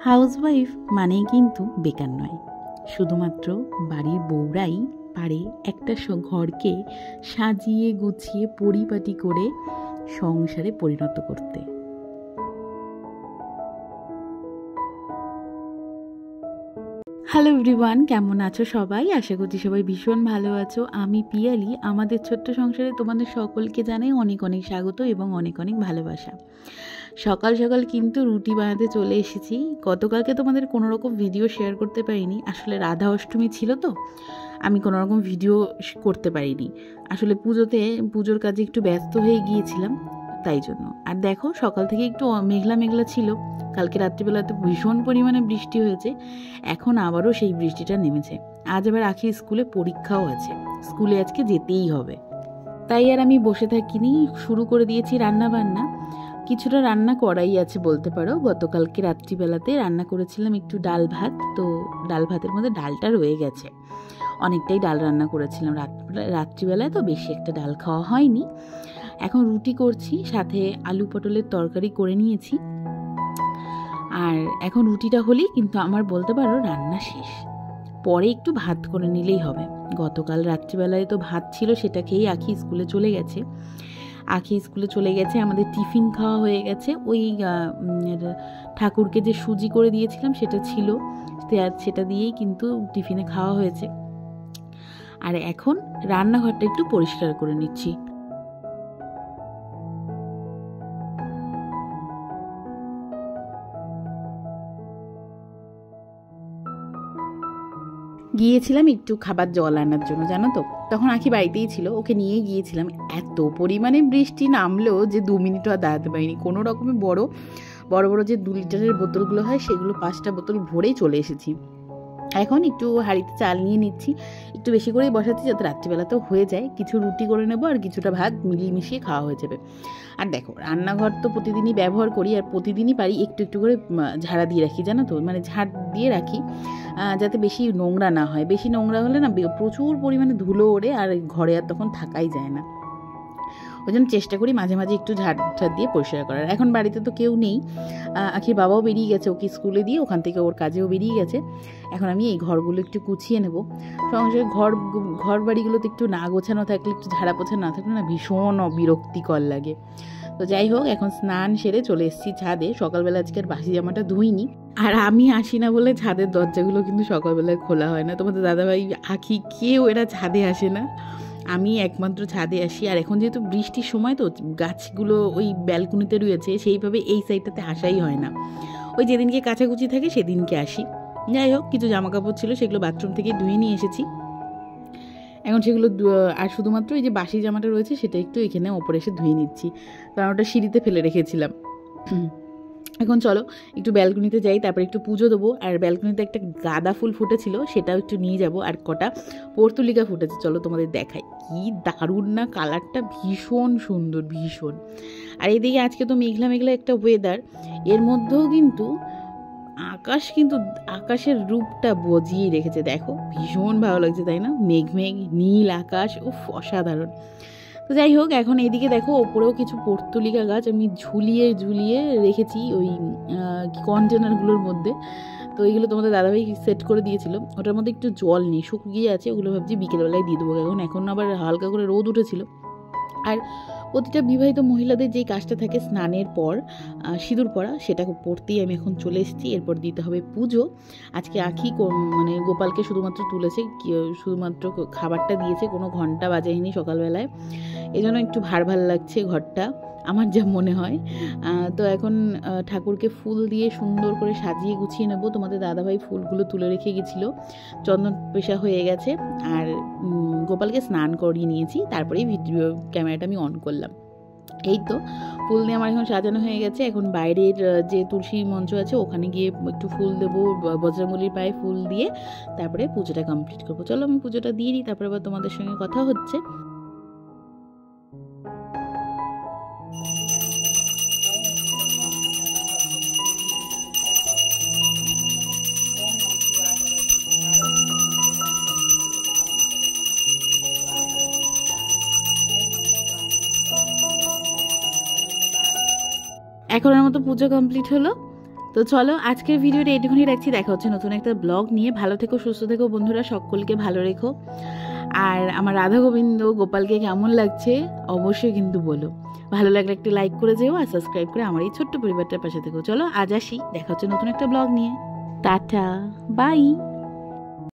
Housewife মানেই কিন্তু বেকার নয়, শুধুমাত্র বাড়ির বউরাই পারে একটা ঘরকে সাজিয়ে গুছিয়ে পরিপাটি করে সংসারে পরিণত করতে। হ্যালো এভরিওয়ান, কেমন আছো সবাই? আশা করছি সবাই ভীষণ ভালো আছো। আমি পিয়ালি। আমাদের ছোট্ট সংসারে তোমাদের সকলকে জানাই অনেক অনেক স্বাগত এবং অনেক অনেক ভালোবাসা। সকাল সকাল কিন্তু রুটি বানাতে চলে এসেছি। গতকালকে তোমাদের কোনো রকম ভিডিও শেয়ার করতে পারিনি, আসলে রাধা অষ্টমী ছিল তো আমি কোনো রকম ভিডিও করতে পারিনি। আসলে পুজোর কাজে একটু ব্যস্ত হয়ে গিয়েছিলাম, তাই জন্য। আর দেখো, সকাল থেকে একটু মেঘলা মেঘলা ছিল। কালকে রাত্রিবেলাতে ভীষণ পরিমাণে বৃষ্টি হয়েছে, এখন আবারও সেই বৃষ্টিটা নেমেছে। আজ আবার আখির স্কুলে পরীক্ষাও আছে, স্কুলে আজকে যেতেই হবে। তাই আর আমি বসে থাকিনি, শুরু করে দিয়েছি রান্না বান্না। কিছুটা রান্না করাই আছে বলতে পারো। গতকালকে রাত্রিবেলাতে রান্না করেছিলাম একটু ডাল ভাত, তো ডাল ভাতের মধ্যে ডালটা রয়ে গেছে। অনেকটাই ডাল রান্না করেছিলাম রাত্রিবেলায়, তো বেশি একটা ডাল খাওয়া হয়নি। এখন রুটি করছি, সাথে আলু পটলের তরকারি করে নিয়েছি। আর এখন রুটিটা হলেই কিন্তু আমার বলতে পারো রান্না শেষ। পরে একটু ভাত করে নিলেই হবে। গতকাল রাত্রিবেলায় তো ভাত ছিল, সেটা খেয়েই আখি স্কুলে চলে গেছে। আমাদের টিফিন খাওয়া হয়ে গেছে। ওই ঠাকুরকে যে সুজি করে দিয়েছিলাম সেটা ছিল, সেটা দিয়েই কিন্তু টিফিনে খাওয়া হয়েছে। আর এখন রান্নাঘরটা একটু পরিষ্কার করে নিচ্ছি। গিয়েছিলাম একটু খাবার জল আনার জন্য, জানো তো। তখন আখি বাড়িতেই ছিল, ওকে নিয়ে গিয়েছিলাম। এত পরিমাণে বৃষ্টি নামলো যে 2 মিনিটও আর দাঁড়াতে পারিনি। কোনো রকমে বড় বড় যে 2 লিটারের বোতলগুলো হয়, সেগুলো 5টা বোতল ভরেই চলে এসেছি। এখন একটু হাঁড়িতে চাল নিয়ে নিচ্ছি, একটু বেশি করেই বসাচ্ছি যাতে রাত্রিবেলাতেও হয়ে যায়। কিছু রুটি করে নেবো আর কিছুটা ভাত মিলিয়ে মিশিয়ে খাওয়া হয়ে যাবে। আর দেখো, রান্নাঘর তো প্রতিদিনই ব্যবহার করি, আর প্রতিদিনই পারি একটু একটু করে ঝাড়া দিয়ে রাখি, জানো তো। মানে ঝাড় দিয়ে রাখি যাতে বেশি নোংরা না হয়। বেশি নোংরা হলে না প্রচুর পরিমাণে ধুলো ওড়ে, আর ঘরে আর তখন থাকাই যায় না। ওই জন্য চেষ্টা করি মাঝে মাঝে একটু ঝাড় দিয়ে পরিষ্কার করার। এখন বাড়িতে তো কেউ নেই, আখির বাবাও বেরিয়ে গেছে ওকে স্কুলে দিয়ে, ওখান থেকে ওর কাজেও বেরিয়ে গেছে। এখন আমি এই ঘরগুলো একটু গুছিয়ে নেব। সংসারে ঘর বাড়িগুলোতে একটু না গোছানো থাকলে, একটু ঝাড়া পোছা না থাকলে না ভীষণ বিরক্তিকর লাগে। তো যাই হোক, এখন স্নান সেরে চলে এসেছি ছাদে। সকালবেলা আজকের বাসি জামাটা ধুইনি, আর আমি আসি না বলে ছাদের দরজাগুলো কিন্তু সকালবেলায় খোলা হয় না। তোমাদের দাদাভাই, আখি, কেউ এরা ছাদে আসে না, আমি একমাত্র ছাদে আসি। আর এখন যেহেতু বৃষ্টির সময়, তো গাছগুলো ওই ব্যালকনিতে রয়েছে, সেইভাবে এই সাইডটাতে আসাই হয় না। ওই যেদিনকে কাচাকুচি থাকে সেদিনকে আসি। যাই হোক, কিছু জামা কাপড় ছিল, সেগুলো বাথরুম থেকে ধুয়ে নিয়ে এসেছি। এখন সেগুলো আর শুধুমাত্র এই যে বাসি জামাটা রয়েছে সেটা একটু এখানে ওপরে এসে ধুয়ে নিচ্ছি, কারণ ওটা সিঁড়িতে ফেলে রেখেছিলাম। এখন চলো একটু ব্যালকনিতে যাই, তারপর একটু পুজো দেবো। আর ব্যালকনিতে একটা গাঁদা ফুল ফুটেছিল, সেটাও একটু নিয়ে যাব। আর কটা পর্তুলিকা ফুটেছে, চলো তোমাদের দেখাই। কি দারুণ না, কালারটা ভীষণ সুন্দর, ভীষণ। আর এদিকে আজকে তো মেঘলা মেঘলা একটা ওয়েদার, এর মধ্যেও কিন্তু আকাশের রূপটা বজিয়ে রেখেছে। দেখো, ভীষণ ভালো লাগছে, তাই না? মেঘ নীল আকাশ, উফ, অসাধারণ। তো যাই হোক, এখন এদিকে দেখো ওপরেও কিছু পর্তুলিকা গাছ আমি ঝুলিয়ে রেখেছি ওই কন্টেনারগুলোর মধ্যে। তো এইগুলো তোমাদের দাদাভাই সেট করে দিয়েছিল। ওটার মধ্যে একটু জল নেই, শুকিয়ে আছে, ওগুলো ভাবছি বিকেলবেলায় দিয়ে দেবো। এখন আবার হালকা করে রোদ উঠেছিল। আর প্রতিটা বিবাহিত মহিলাদের যেই কাজটা থাকে স্নানের পর সিঁদুর পরা, সেটা পরতেই আমি এখন চলে এসেছি। এরপর দিতে হবে পুজো। আজকে আখি মানে গোপালকে শুধুমাত্র তুলেছে, শুধুমাত্র খাবারটা দিয়েছে, কোনো ঘন্টা বাজায়নি সকালবেলায়। এই জন্য একটু ভার লাগছে ঘরটা, আমার যা মনে হয়। তো এখন ঠাকুরকে ফুল দিয়ে সুন্দর করে সাজিয়ে গুছিয়ে নেব। তোমাদের দাদাভাই ফুলগুলো তুলে রেখে গেছিলো, চন্দন পেশা হয়ে গেছে। আর গোপালকে স্নান করিয়ে নিয়েছি, তারপরেই ভিডিও ক্যামেরাটা আমি অন করলাম। এই তো ফুল দিয়ে আমার এখন সাজানো হয়ে গেছে। এখন বাইরের যে তুলসী মঞ্চ আছে, ওখানে গিয়ে একটু ফুল দেবো, বজরঙ্গলির পায়ে ফুল দিয়ে তারপরে পুজোটা কমপ্লিট করবো। চলো আমি পুজোটা দিয়ে দিই, তারপরে আবার তোমাদের সঙ্গে কথা হচ্ছে। এখনের মতো পুজো কমপ্লিট হলো। তো চলো আজকের ভিডিওটা এইটুকুনি রাখছি, দেখা হচ্ছে নতুন একটা ব্লগ নিয়ে। ভালো থেকো, সুস্থ থেকো বন্ধুরা, সকলকে ভালো রেখো। আর আমার রাধা গোবিন্দ গোপালকে কেমন লাগছে অবশ্যই কিন্তু বলো। ভালো লাগলে একটু লাইক করে যেও আর সাবস্ক্রাইব করে আমার এই ছোট্ট পরিবারটার পাশে থেকো। চলো আজ আসি, দেখা হচ্ছে নতুন একটা ব্লগ নিয়ে। Tata, by.